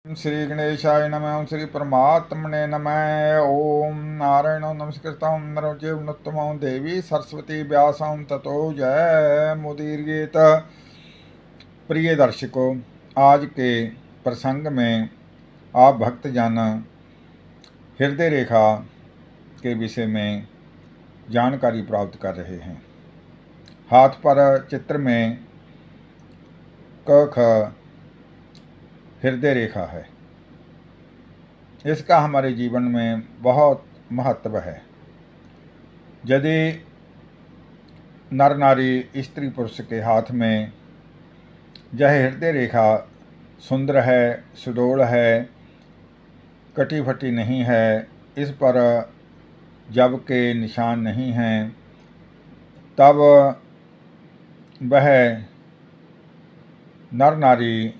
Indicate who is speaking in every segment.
Speaker 1: श्री गणेशाय नमः। ओम श्री परमात्मने नमः। ओम नारायणो नमस्कृतं नरो चैव नरोत्तमो देवी सरस्वती व्यासं ततो जय मुदीरयेत। प्रिय दर्शकों, आज के प्रसंग में आप भक्तजन हृदय रेखा के विषय में जानकारी प्राप्त कर रहे हैं। हाथ पर चित्र में क ख हृदय रेखा है। इसका हमारे जीवन में बहुत महत्व है। यदि नर नारी स्त्री पुरुष के हाथ में यह हृदय रेखा सुंदर है, सुडोल है, कटी फटी नहीं है, इस पर जब के निशान नहीं हैं, तब वह नर नारी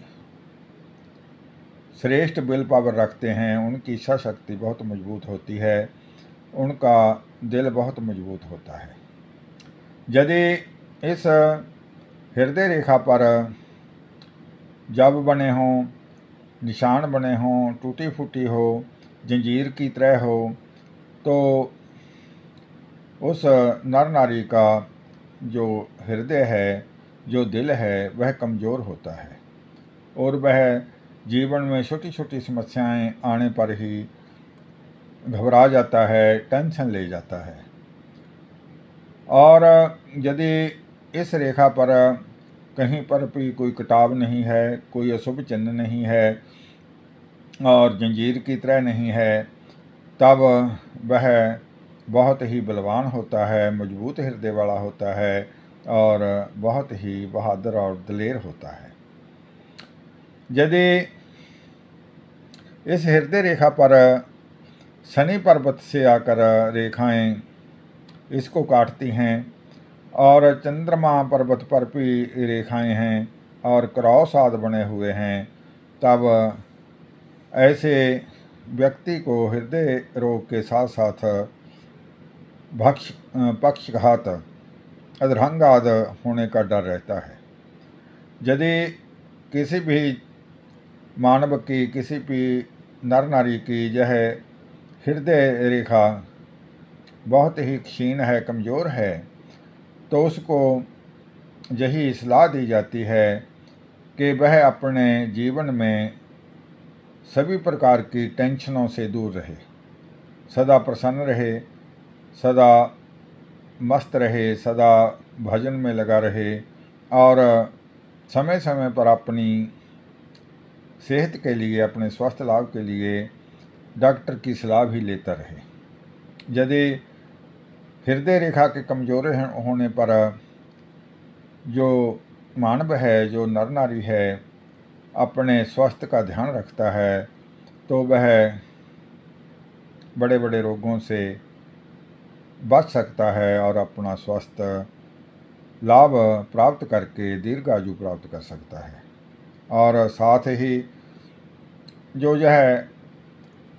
Speaker 1: श्रेष्ठ विल पावर रखते हैं। उनकी इच्छा शक्ति बहुत मजबूत होती है, उनका दिल बहुत मजबूत होता है। यदि इस हृदय रेखा पर जब बने हों, निशान बने हों, टूटी फूटी हो, जंजीर की तरह हो, तो उस नर नारी का जो हृदय है, जो दिल है, वह कमज़ोर होता है और वह जीवन में छोटी छोटी समस्याएं आने पर ही घबरा जाता है, टेंशन ले जाता है। और यदि इस रेखा पर कहीं पर भी कोई कटाव नहीं है, कोई अशुभ चिन्ह नहीं है और जंजीर की तरह नहीं है, तब वह बहुत ही बलवान होता है, मजबूत हृदय वाला होता है और बहुत ही बहादुर और दिलेर होता है। यदि इस हृदय रेखा पर शनि पर्वत से आकर रेखाएं इसको काटती हैं और चंद्रमा पर्वत पर भी रेखाएं हैं और क्रॉस आदि बने हुए हैं, तब ऐसे व्यक्ति को हृदय रोग के साथ साथ पक्षघात, अधरंग आदि होने का डर रहता है। यदि किसी भी मानव की, किसी भी नर नारी की यह हृदय रेखा बहुत ही क्षीण है, कमज़ोर है, तो उसको यही सलाह दी जाती है कि वह अपने जीवन में सभी प्रकार की टेंशनों से दूर रहे, सदा प्रसन्न रहे, सदा मस्त रहे, सदा भजन में लगा रहे और समय समय पर अपनी सेहत के लिए, अपने स्वास्थ्य लाभ के लिए डॉक्टर की सलाह भी लेता रहे। यदि हृदय रेखा के कमज़ोर होने पर जो मानव है, जो नर नारी है, अपने स्वास्थ्य का ध्यान रखता है, तो वह बड़े बड़े रोगों से बच सकता है और अपना स्वास्थ्य लाभ प्राप्त करके दीर्घायु प्राप्त कर सकता है। और साथ ही जो यह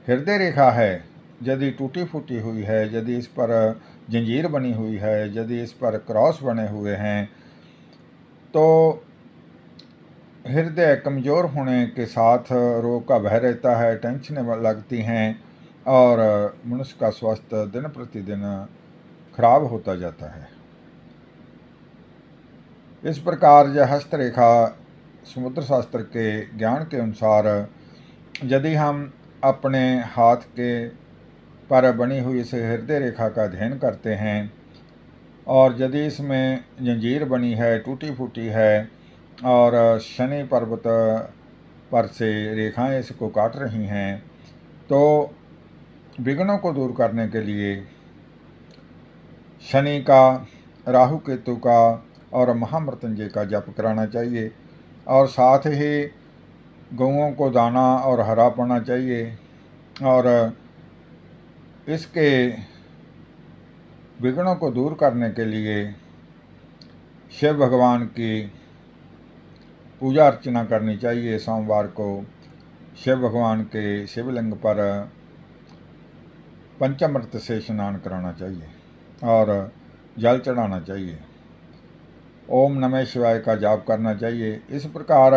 Speaker 1: हृदय रेखा है, यदि टूटी फूटी हुई है, यदि इस पर जंजीर बनी हुई है, यदि इस पर क्रॉस बने हुए हैं, तो हृदय कमज़ोर होने के साथ रोग का भय रहता है, टेंशनें लगती हैं और मनुष्य का स्वास्थ्य दिन प्रतिदिन खराब होता जाता है। इस प्रकार यह हस्तरेखा समुद्र शास्त्र के ज्ञान के अनुसार यदि हम अपने हाथ के पर बनी हुई इस हृदय रेखा का अध्ययन करते हैं और यदि इसमें जंजीर बनी है, टूटी फूटी है और शनि पर्वत पर से रेखाएं इसको काट रही हैं, तो विघ्नों को दूर करने के लिए शनि का, राहु केतु का और महामृत्युंजय का जप कराना चाहिए और साथ ही गौओं को दाना और हरा पाना चाहिए और इसके विघ्नों को दूर करने के लिए शिव भगवान की पूजा अर्चना करनी चाहिए। सोमवार को शिव भगवान के शिवलिंग पर पंचामृत से स्नान कराना चाहिए और जल चढ़ाना चाहिए। ओम नमः शिवाय का जाप करना चाहिए। इस प्रकार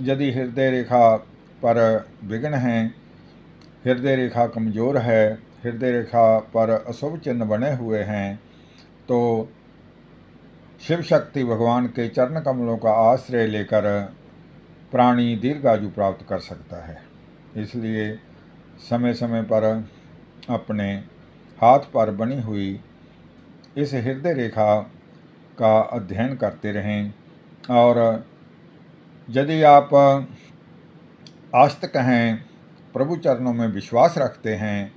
Speaker 1: यदि हृदय रेखा पर विघ्न हैं, हृदय रेखा कमज़ोर है, हृदय रेखा पर अशुभ चिन्ह बने हुए हैं, तो शिव शक्ति भगवान के चरण कमलों का आश्रय लेकर प्राणी दीर्घायु प्राप्त कर सकता है। इसलिए समय समय पर अपने हाथ पर बनी हुई इस हृदय रेखा का अध्ययन करते रहें। और यदि आप आस्तिक हैं, प्रभु चरणों में विश्वास रखते हैं,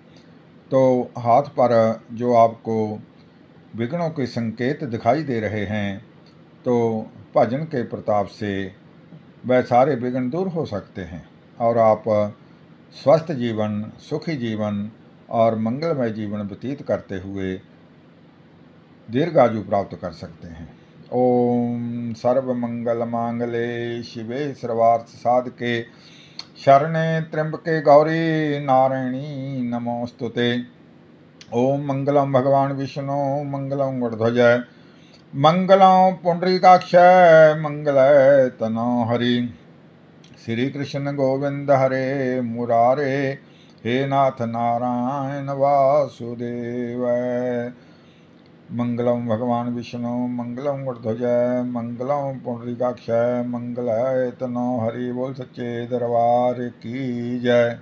Speaker 1: तो हाथ पर जो आपको विघ्नों के संकेत दिखाई दे रहे हैं, तो भजन के प्रताप से वह सारे विघ्न दूर हो सकते हैं और आप स्वस्थ जीवन, सुखी जीवन और मंगलमय जीवन व्यतीत करते हुए दीर्घायु प्राप्त कर सकते हैं। ओम सर्वमंगल मांगले शिवे सर्वार्थ साधके शरणे त्र्यंबके गौरी नारायणी नमोस्तुते। ओम मंगलम भगवान विष्णु मंगलम गणध्वज मंगलम पुंडरीकाक्ष मंगल तनो हरि। श्री कृष्ण गोविंद हरे मुरारे, हे नाथ नारायण वासुदेव। मंगलम भगवान विष्णु मंगलम गणध्वज मंगलम पुंडरीकाक्ष मंगल तनो हरि। बोल सच्चे दरबार की जय।